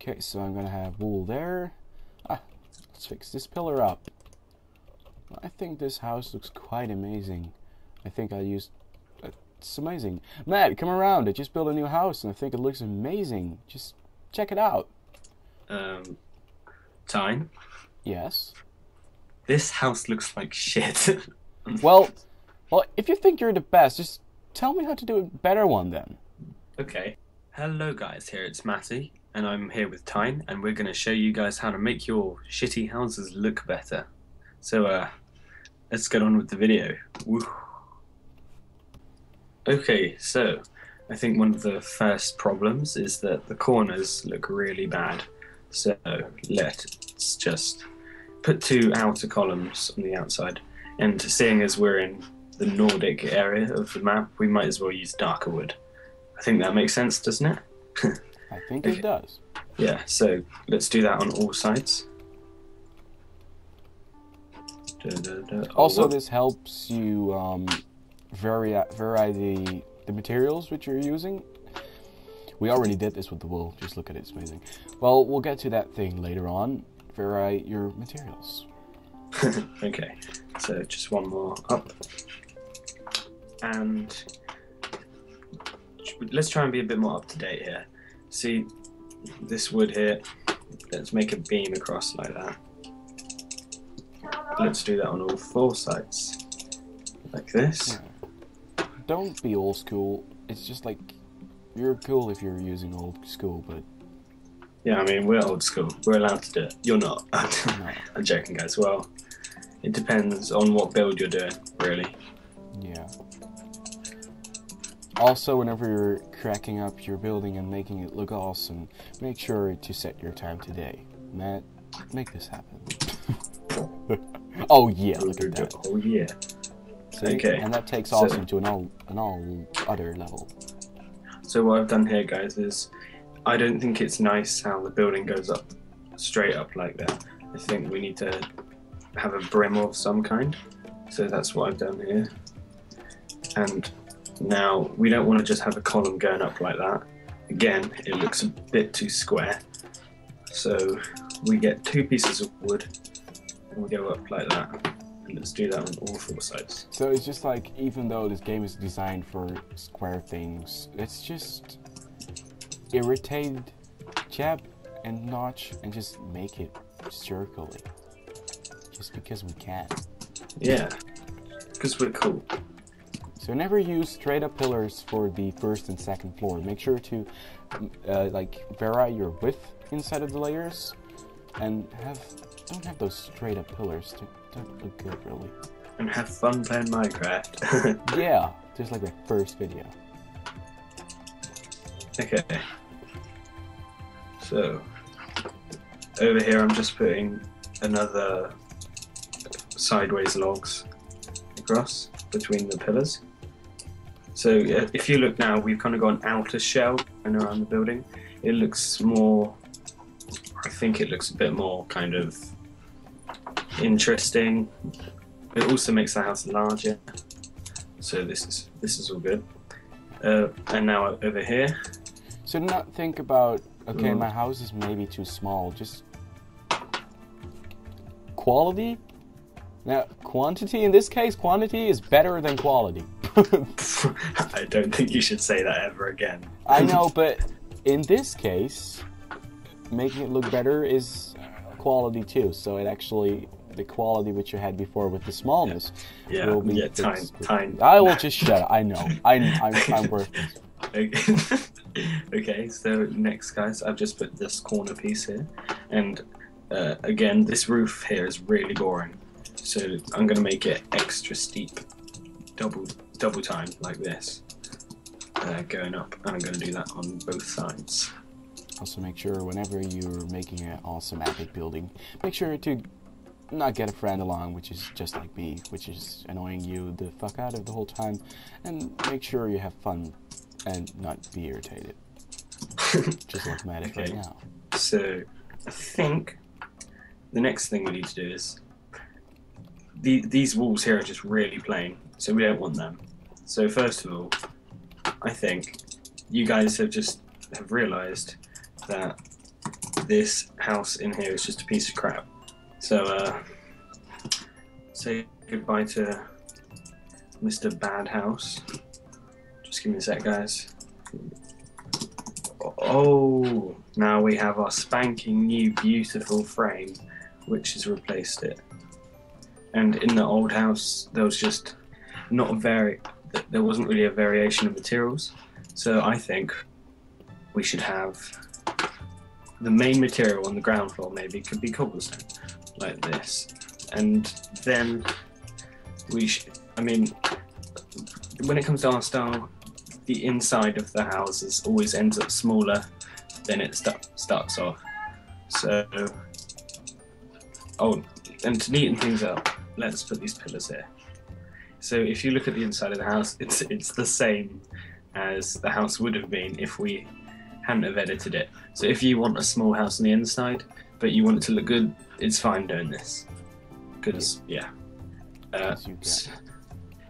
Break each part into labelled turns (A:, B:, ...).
A: Okay, so I'm gonna have wool there. Let's fix this pillar up. I think this house looks quite amazing. I think I used... it's amazing. Matt, come around. I just built a new house and I think it looks amazing. Just check it out.
B: Time.
A: Yes?
B: This house looks like shit.
A: Well, if you think you're the best, just tell me how to do a better one then.
B: Okay. Hello guys, here it's Matty, and I'm here with Tyne, and we're going to show you guys how to make your shitty houses look better. So, let's get on with the video. Woo. Okay, so, I think one of the first problems is that the corners look really bad. So, let's just put 2 outer columns on the outside, and seeing as we're in the Nordic area of the map, we might as well use darker wood. I think that makes sense, doesn't it?
A: I think it does.
B: Yeah, so let's do that on all sides.
A: Also, this helps you vary the materials which you're using. We already did this with the wool. Just look at it, it's amazing. Well, we'll get to that thing later on. Vary your materials.
B: Okay, so just one more up. And let's try and be a bit more up to date here. See this wood here, let's make a beam across like that. Let's do that on all 4 sides, like this.
A: Yeah. Don't be old school. It's just like, you're cool if you're using old school, but...
B: Yeah, I mean, we're old school. We're allowed to do it. You're not.
A: No.
B: I'm joking, guys. Well, it depends on what build you're doing, really.
A: Yeah. Also, whenever you're cracking up your building and making it look awesome, make sure to set your time today. Matt, make this happen. Oh yeah, look at that.
B: Oh yeah.
A: See?
B: Okay.
A: And that takes awesome to an all other level.
B: So what I've done here, guys, is I don't think it's nice how the building goes up straight up like that. I think we need to have a brim of some kind. So that's what I've done here. And now, we don't want to just have a column going up like that. Again, it looks a bit too square. So we get 2 pieces of wood and we go up like that. And let's do that on all 4 sides.
A: So it's just like, even though this game is designed for square things, let's just irritate jab and notch and just make it circularly. Just because we can.
B: Yeah, because we're cool.
A: So never use straight up pillars for the 1st and 2nd floor. Make sure to like vary your width inside of the layers, and don't have those straight up pillars. Don't look good, really.
B: And have fun playing Minecraft.
A: Yeah, just like the first video.
B: Okay. So over here, I'm just putting another sideways logs across between the pillars. So if you look now, we've kind of got an outer shell going around the building. It looks more, I think it looks a bit more kind of interesting. It also makes the house larger. So this is all good. And now over here.
A: So do not think about, okay, my house is maybe too small. Just quality. Now, quantity, in this case, quantity is better than quality.
B: I don't think you should say that ever again.
A: I know, but in this case, making it look better is quality too. So it actually, the quality which you had before with the smallness will be
B: time.
A: I will just shut up. I know. I'm worthless.
B: Okay, so next, guys, I've just put this corner piece here. And again, this roof here is really boring. So I'm going to make it extra steep, double time like this, going up, and I'm going to do that on both sides.
A: Also make sure whenever you're making an awesome epic building, make sure to not get a friend along, which is just like me, which is annoying you the fuck out of the whole time, and make sure you have fun and not be irritated. Just like Matt right now.
B: So I think the next thing we need to do is these walls here are just really plain, so we don't want them. So first of all, I think you guys have realised that this house in here is just a piece of crap. So say goodbye to Mr. Bad House. Just give me a sec, guys. Oh, now we have our spanking new beautiful frame, which has replaced it. And in the old house, there was just there wasn't really a variation of materials. So I think we should have the main material on the ground floor maybe could be cobblestone, like this. And then I mean, when it comes to our style, the inside of the houses always ends up smaller than it starts off. So, and to neaten things up, let's put these pillars here. So if you look at the inside of the house, it's the same as the house would have been if we hadn't have edited it. So if you want a small house on the inside, but you want it to look good, it's fine doing this. Because, yeah.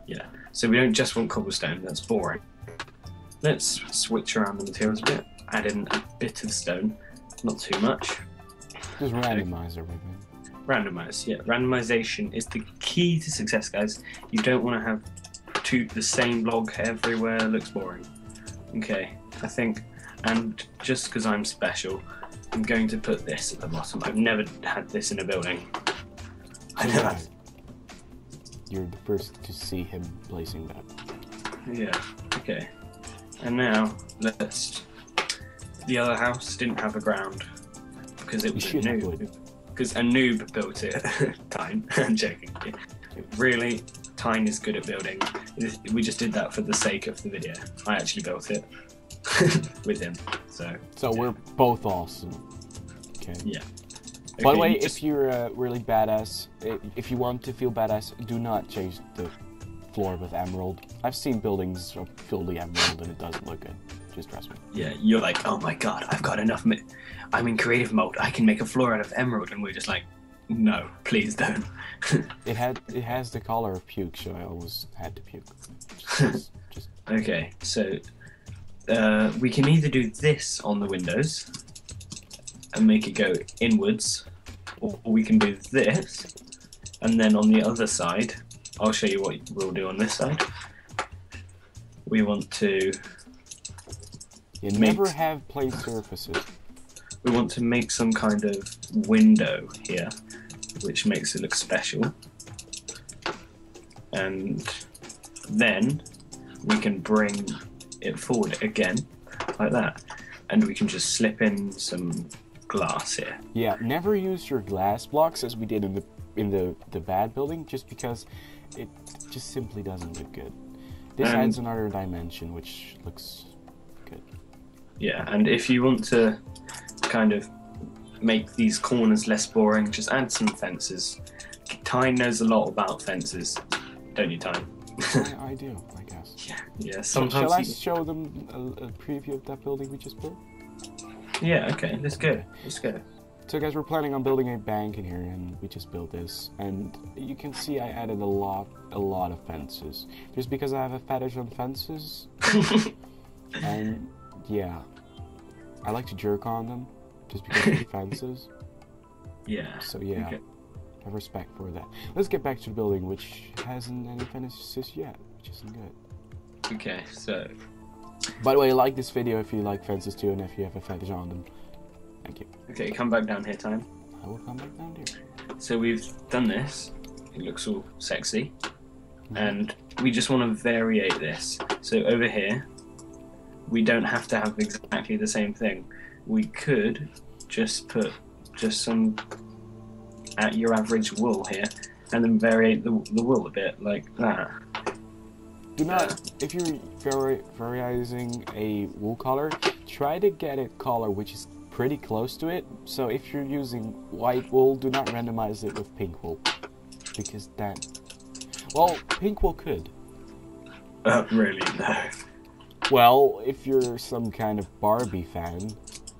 B: Yeah. So we don't just want cobblestone, that's boring. Let's switch around the materials a bit, add in a bit of stone, not too much.
A: Just randomize everything.
B: Randomize, yeah. Randomization is the key to success, guys. You don't want to have the same block everywhere, looks boring. Okay, I think, and just because I'm special, I'm going to put this at the bottom. I've never had this in a building. I never.
A: You're the first to see him placing that.
B: Yeah, okay. And now, the other house didn't have a ground because it was a noob. Because a noob built it. Tyne, I'm joking. Really, Tyne is good at building. We just did that for the sake of the video. I actually built it with him. So yeah.
A: We're both awesome. Okay.
B: Yeah.
A: By the way, if you're really badass, if you want to feel badass, do not change the floor with emerald. I've seen buildings filled with emerald and it doesn't look good. Just trust me.
B: Yeah, you're like, oh my god, I've got enough. I'm in creative mode. I can make a floor out of emerald, and we're just like, no, please don't.
A: It has the color of puke, so I always had to puke. Just...
B: Okay, so we can either do this on the windows and make it go inwards, or we can do this, and then on the other side, I'll show you what we'll do on this side. We want to
A: never have plate surfaces.
B: We want to make some kind of window here, which makes it look special. And then we can bring it forward again, like that. And we can just slip in some glass here.
A: Yeah, never use your glass blocks as we did in the bad building, just because it just simply doesn't look good. This adds another dimension, which looks good. Yeah,
B: and if you want to kind of make these corners less boring, just add some fences. Tyne knows a lot about fences, don't you, Tyne?
A: I do, I guess.
B: Yeah. Sometimes.
A: Shall I show them a preview of that building we just built?
B: Yeah. Okay. Let's go. Let's go.
A: So, guys, we're planning on building a bank in here, and we just built this. And you can see I added a lot of fences, just because I have a fetish on fences. And yeah, I like to jerk on them, just because of the fences.
B: Yeah.
A: So yeah,
B: okay.
A: I have respect for that. Let's get back to the building, which hasn't any fences yet, which isn't good.
B: Okay, so.
A: By the way, like this video if you like fences too, and if you have a fetish on them. Thank you.
B: Okay, come back down here, Tyne.
A: I will come back down here.
B: So we've done this. It looks all sexy. And we just want to variate this. So over here, we don't have to have exactly the same thing. We could just put some at your average wool here, and then variate the wool a bit like that.
A: Do not, if you're varying a wool color, try to get a color which is pretty close to it. So if you're using white wool, do not randomize it with pink wool, because that, well, pink wool could.
B: Really, no.
A: Well, if you're some kind of Barbie fan,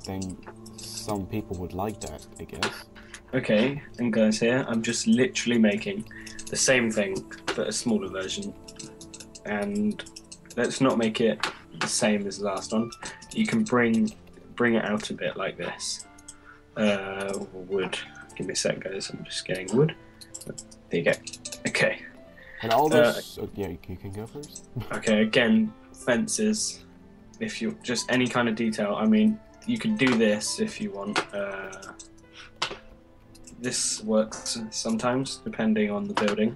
A: then some people would like that, I guess.
B: Okay, and guys, here I'm just literally making the same thing but a smaller version. And let's not make it the same as the last one. You can bring it out a bit like this. Wood. Give me a sec, guys. I'm just getting wood. There you go. Okay.
A: And all those. Yeah, you can go first.
B: Okay. Again, fences. If you just any kind of detail. I mean, you could do this if you want. This works sometimes, depending on the building.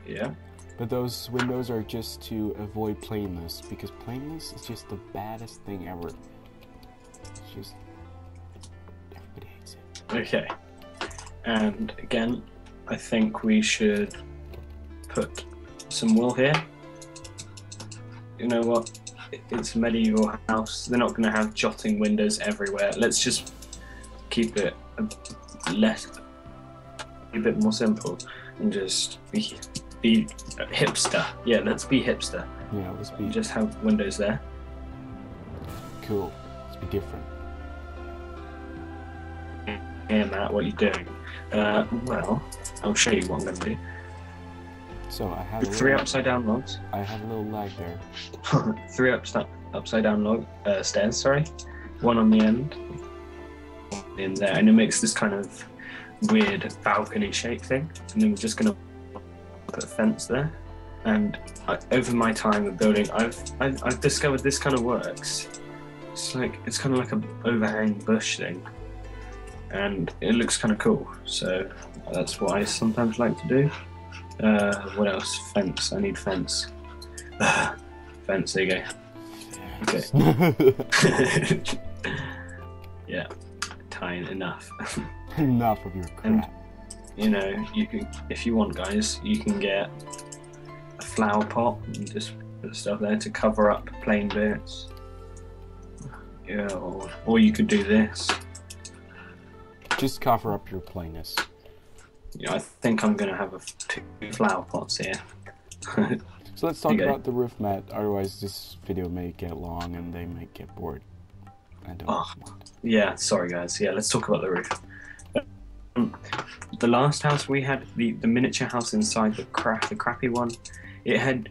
B: Yeah.
A: But those windows are just to avoid plainness, because plainness is just the baddest thing ever. It's just everybody hates it.
B: Okay. And again, I think we should put some wool here. You know what? It's a medieval house. They're not going to have jotting windows everywhere. Let's just keep it a bit more simple and just be hipster. Yeah, let's be hipster.
A: Yeah, let's be.
B: Just have windows there.
A: Cool. Let's be different.
B: Hey Matt, what are you doing? Well, I'll show you what I'm going to do.
A: So I have
B: three upside down logs.
A: I have a little lag there.
B: Three upside down stairs. Sorry, one on the end in there, and it makes this kind of weird balcony shape thing. And then we're just going to put a fence there. And over my time of building, I've discovered this kind of works. It's kind of like an overhang bush thing, and it looks kind of cool. So that's what I sometimes like to do. What else? Fence. I need fence. Fence. There you go. Okay. Yeah. Tying enough.
A: Enough of your crap.
B: And, you know, you can, if you want, guys, you can get a flower pot and just put stuff there to cover up plain bits. Yeah, or you could do this.
A: Just cover up your plainness.
B: Yeah, I think I'm gonna have two flower pots here.
A: So let's talk about the roof, Matt. Otherwise, this video may get long and they may get bored. I don't want.
B: Yeah, sorry guys. Yeah, let's talk about the roof. The last house we had, the miniature house inside the crappy one, it had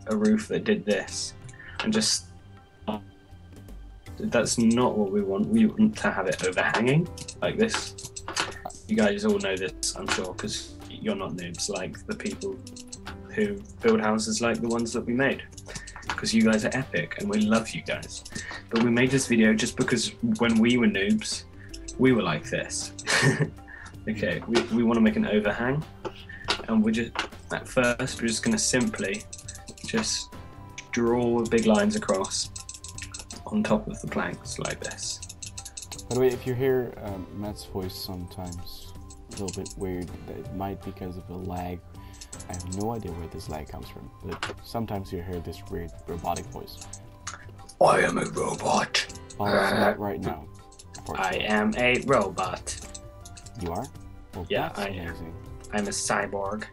B: a roof that did this, and just that's not what we want. We want to have it overhanging like this. You guys all know this, I'm sure, because you're not noobs like the people who build houses like the ones that we made. Because you guys are epic and we love you guys. But we made this video just because when we were noobs, we were like this. Okay, we want to make an overhang, and we're just, at first, we're just going to simply just draw big lines across on top of the planks like this.
A: By the way, if you hear Matt's voice sometimes a little bit weird, it might be because of the lag. I have no idea where this lag comes from, but sometimes you hear this weird robotic voice.
B: I am a robot.
A: Well, it's not right now.
B: I am a robot.
A: You are? Well,
B: yeah,
A: that's amazing.
B: I'm a cyborg.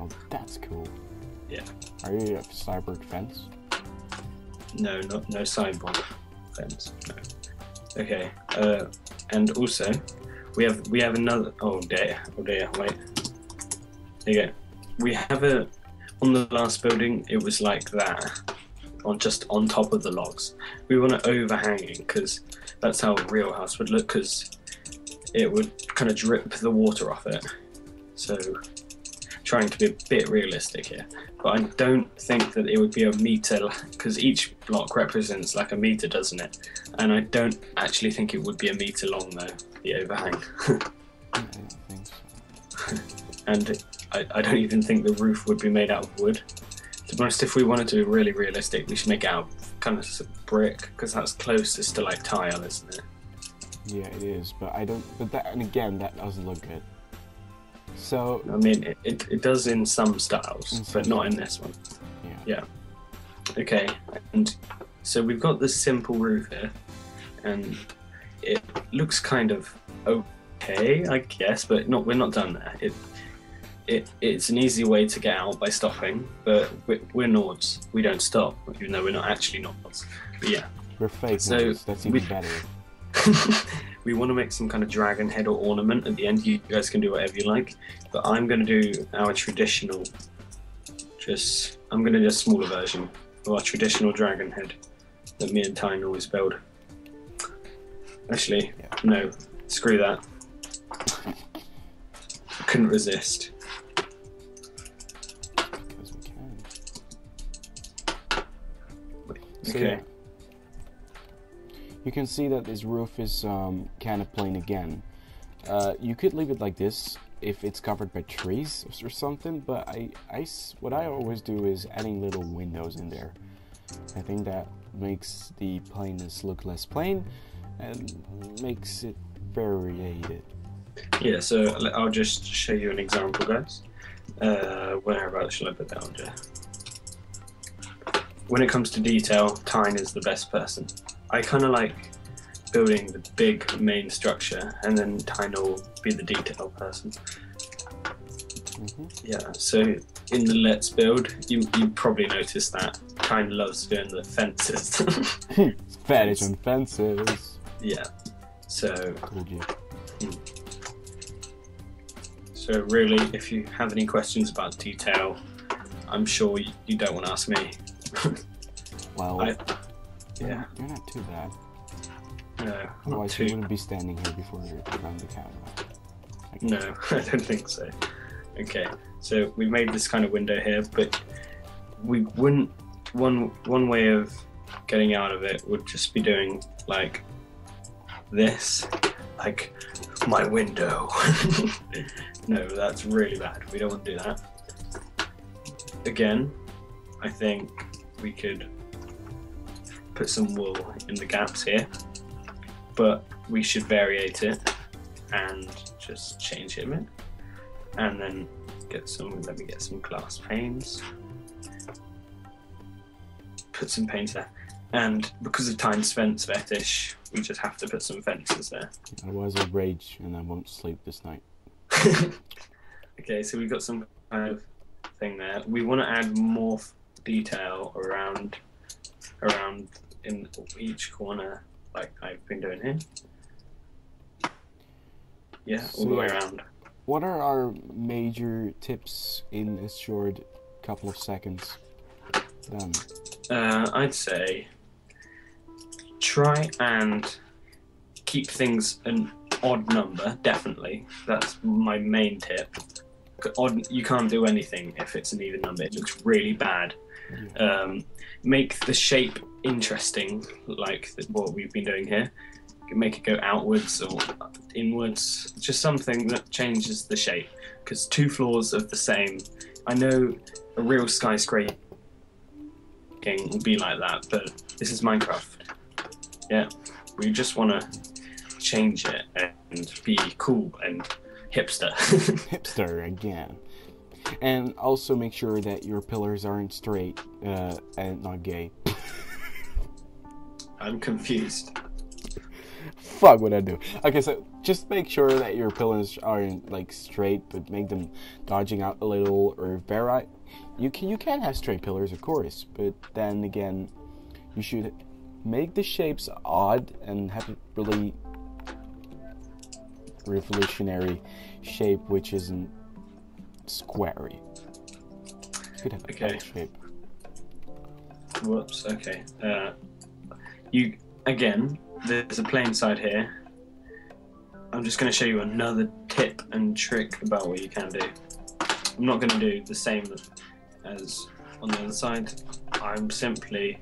A: Oh, that's cool.
B: Yeah.
A: Are you a cyborg fence?
B: No, no cyborg fence. No. Okay. And also, we have another. Oh dear. Wait. There you go. We have on the last building. It was like that, just on top of the logs. We want it overhanging because that's how a real house would look. Because it would kind of drip the water off it. So, trying to be a bit realistic here. But I don't think that it would be a meter, because each block represents like a meter, doesn't it? And I don't actually think it would be a meter long though, the overhang.
A: I don't think so.
B: And I don't even think the roof would be made out of wood. To be honest, if we wanted to be really realistic, we should make it out of kind of brick, because that's closest to like tile, isn't it?
A: Yeah, it is, but I don't. But that, and again, that doesn't look good. So
B: I mean, it does in some styles, but not in this one. Yeah. Okay, and so we've got this simple roof here, and it looks kind of okay, I guess, but we're not done there. It's an easy way to get out by stopping, but we're Nords. We don't stop, even though we're not actually Nords. But yeah.
A: We're fake Nords. That's even better.
B: We want to make some kind of dragon head or ornament at the end. You guys can do whatever you like, but I'm going to do our traditional, I'm going to do a smaller version of our traditional dragon head that me and Tyne always build. Actually,
A: Yeah.
B: no. Screw that. Couldn't resist.
A: Because we can. So,
B: Okay.
A: yeah. You can see that this roof is kind of plain again. You could leave it like this if it's covered by trees or something, but what I always do is adding little windows in there. I think that makes the plainness look less plain and makes it variated.
B: Yeah, so I'll just show you an example, guys. Whereabouts shall I put that on, Joe? When it comes to detail, Tyne is the best person. I kind of like building the big main structure, and then Tyne will be the detail person. Yeah, so in the Let's Build, you probably noticed that Tyne loves doing the fences.
A: Fetish on fences.
B: Yeah, so...
A: Told you.
B: So really, if you have any questions about detail, I'm sure you don't want to ask me.
A: Well,
B: yeah.
A: you're not too bad.
B: No,
A: Otherwise you wouldn't be standing here before you're around the camera.
B: No, I don't think so. Okay, so we made this kind of window here, but we wouldn't. One way of getting out of it would just be doing like this, like my window. No, that's really bad. We don't want to do that. Again, I think we could put some wool in the gaps here, but we should variate it and just change it a bit. And then let me get some glass panes. Put some panes there. And because of Tyne's fence fetish, we just have to put some fences there.
A: Otherwise I'll rage and I won't sleep this night.
B: Okay, so we've got some kind of thing there. We want to add more detail around in each corner, like I've been doing here. Yeah, all the way around.
A: What are our major tips in a short couple of seconds? Done.
B: I'd say try and keep things an odd number, definitely. That's my main tip. Odd, you can't do anything if it's an even number. It looks really bad. Yeah. Make the shape interesting, like what we've been doing here. Make it go outwards or inwards, just something that changes the shape, because two floors of the same, I know a real skyscraper will be like that, but this is Minecraft. Yeah, we just want to change it and be cool and hipster.
A: Hipster again. And also make sure that your pillars aren't straight and not gay.
B: I'm confused.
A: Fuck what I do. Okay, so just make sure that your pillars aren't like straight, but make them dodging out a little or vary. You can have straight pillars, of course, but then again, you should make the shapes odd and have a really revolutionary shape, which isn't squarey. You could have a L shape.
B: Whoops. Okay. There's a plain side here. I'm just going to show you another tip and trick about what you can do. I'm not going to do the same as on the other side. I'm simply,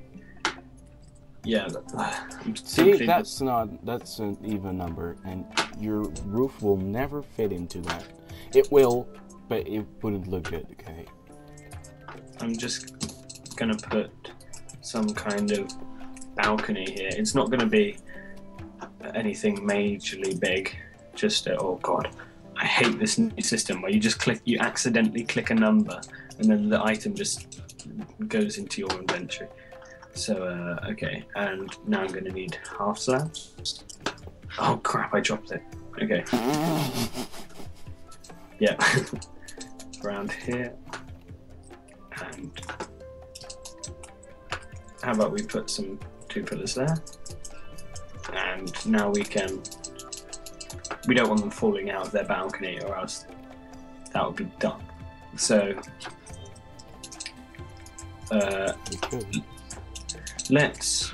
A: See, that's an even number, and your roof will never fit into that. It will, but it wouldn't look good. Okay.
B: I'm just going to put some kind of balcony here. It's not going to be anything majorly big. Just oh god, I hate this new system where you accidentally click a number and then the item just goes into your inventory. So okay, and now I'm going to need half slabs. Oh crap, I dropped it. Okay. Yeah. Around here. And how about we put some 2 pillars there? And now we don't want them falling out of their balcony, or else that would be dumb. So let's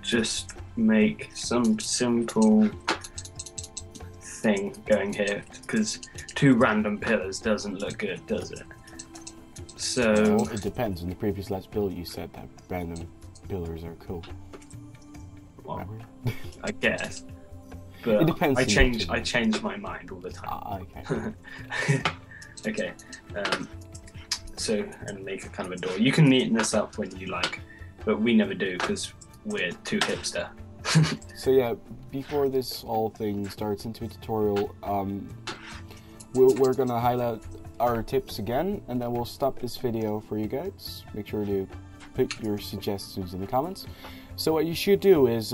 B: just make some simple thing going here, because 2 random pillars doesn't look good, does it? So
A: well, it depends. In the previous Let's Build, you said that random pillars are cool.
B: Well, I guess. But
A: it depends.
B: I change my mind all the time.
A: Okay.
B: Okay. So, and make a kind of a door. You can neaten this up when you like, but we never do because we're too hipster.
A: So yeah, before this whole thing starts into a tutorial, we're gonna highlight our tips again, and then we'll stop this video for you guys. Make sure to put your suggestions in the comments. So what you should do is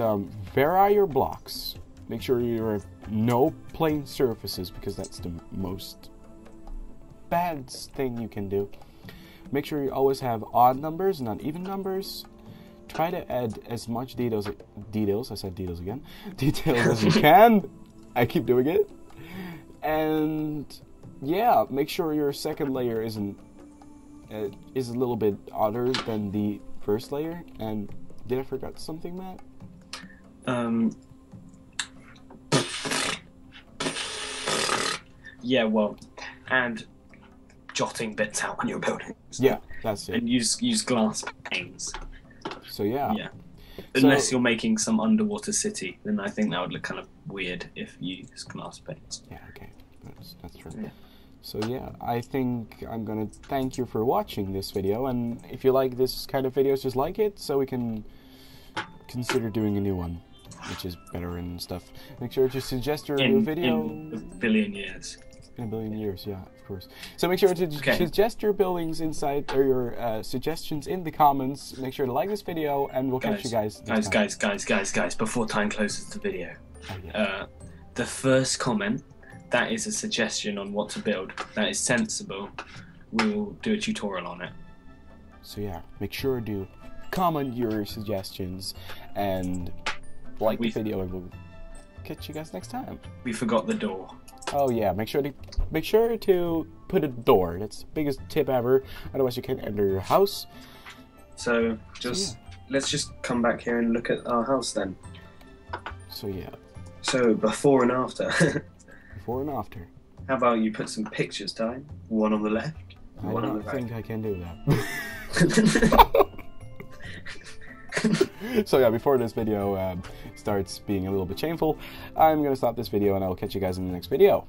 A: vary your blocks. Make sure you have no plain surfaces, because that's the most bad thing you can do. Make sure you always have odd numbers, not even numbers. Try to add as much details as you can. I keep doing it. And yeah, make sure your second layer is a little bit odder than the first layer. And did I forget something, Matt?
B: Yeah, well, and jotting bits out on your buildings.
A: Yeah, that's it.
B: And use glass panes.
A: So yeah.
B: Yeah. Unless you're making some underwater city, then I think that would look kind of weird if you use glass panes.
A: Yeah, okay. That's true.
B: Yeah.
A: So yeah, I think I'm gonna thank you for watching this video, and if you like this kind of videos, just like it so we can consider doing a new one, which is better and stuff. Make sure to suggest your new video.
B: In a billion years.
A: In a billion years, yeah, of course. So make sure to suggest your buildings inside, or your suggestions in the comments. Make sure to like this video, and we'll catch you guys next time.
B: Guys, before time closes the video.
A: Oh, yeah.
B: The first comment, that is a suggestion on what to build. That is sensible. We'll do a tutorial on it.
A: So yeah, make sure to comment your suggestions and like the video, and we'll catch you guys next time.
B: We forgot the door.
A: Oh yeah, make sure to put a door. That's the biggest tip ever. Otherwise you can't enter your house.
B: So let's just come back here and look at our house then.
A: So yeah.
B: So before and after.
A: Before and after.
B: How about you put some pictures, Ty? One on the left, one on the right.
A: I think I can do that. So yeah, before this video starts being a little bit shameful, I'm gonna stop this video, and I will catch you guys in the next video.